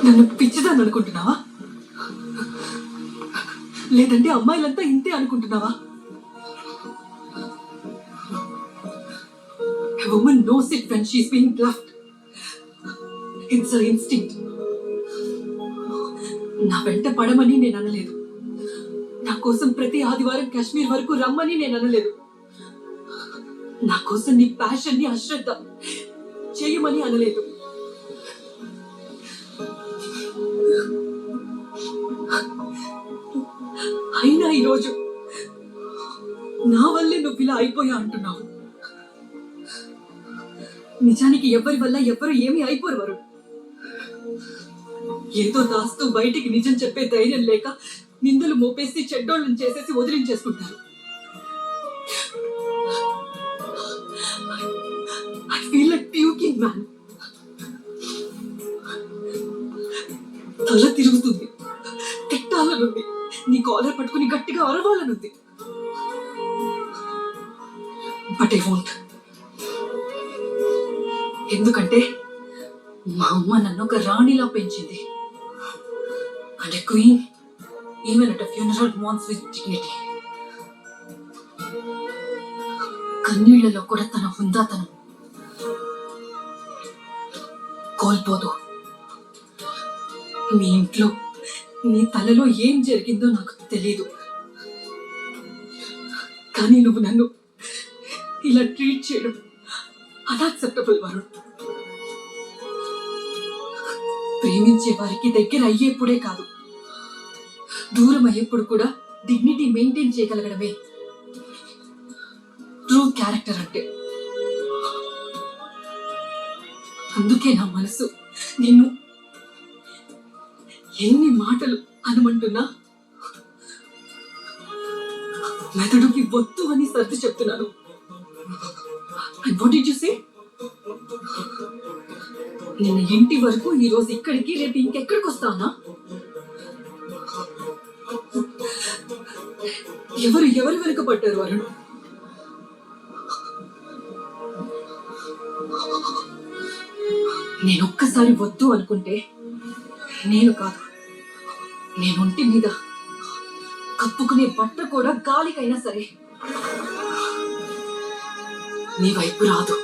నన్ను పిచ్చిదాన్ని అనుకుంటున్నావా? లేదంటే అమ్మాయిలంతా ఇంతే అనుకుంటున్నావా? A woman knows it when she's being bluffed. It's her instinct. నా వెంట పడమని నేను అనలేదు. నా కోసం ప్రతి ఆదివారం కాశ్మీర్ వరకు రమ్మని నేను అనలేదు. నా కోసం నీ ప్యాషన్ ని అశ్రద్ధ చేయమని అనలేదు. అయినా ఈరోజు నా వల్లే నువ్వు ఇలా అయిపోయా అంటున్నావు. నిజానికి ఎవరి వల్ల ఎవరు ఏమీ అయిపోరు వరుణ్. ఏదో దాస్తూ బయటికి నిజం చెప్పే ధైర్యం లేక నిందలు మోపేసి చెడ్డోళ్ళని చేసేసి వదిలించేసుకుంటారు. I feel like puking, man. తల తిరుగుతుంది, తిట్టాలనుంది, నీ కాలర్ పట్టుకుని గట్టిగా అరవాలనుంది. But I won't. ఎందుకంటే మా అమ్మ నన్ను ఒక రాణిలా పెంచింది. And queen even at funeral mourns with dignity. కన్నీళ్లలో కూడా తన హుందాతనం కోల్పోదు. మీ ఇంట్లో నీ తలలో ఏం జరిగిందో నాకు తెలీదు, కానీ నువ్వు నన్ను ఇలా ట్రీట్ చేయడం అన్యాక్సెప్టబుల్ వరుణ్. ప్రేమించే వారికి దగ్గర అయ్యేప్పుడే కాదు, దూరం అయ్యేప్పుడు కూడా డిగ్నిటీ మెయింటైన్ చేయగలగడమే ట్రూ క్యారెక్టర్ అంటే. అందుకే నా మనసు నిన్ను ఎన్ని మాటలు అనమంటున్నా మెదడుకి వద్దు అని సర్ది చెప్తున్నాను. What did you say? నిన్న ఇంటి వరకు ఈ రోజు ఇక్కడికి, రేపు ఇంకెక్కడికి వస్తానా? ఎవరు వెనుకబడ్డారు వరుణ్? నేనొక్కసారి వద్దు అనుకుంటే నేను కాదు, నేనొంటి మీద కప్పుకునే బట్ట కూడా గాలికైనా సరే నీ వైపు రాదు.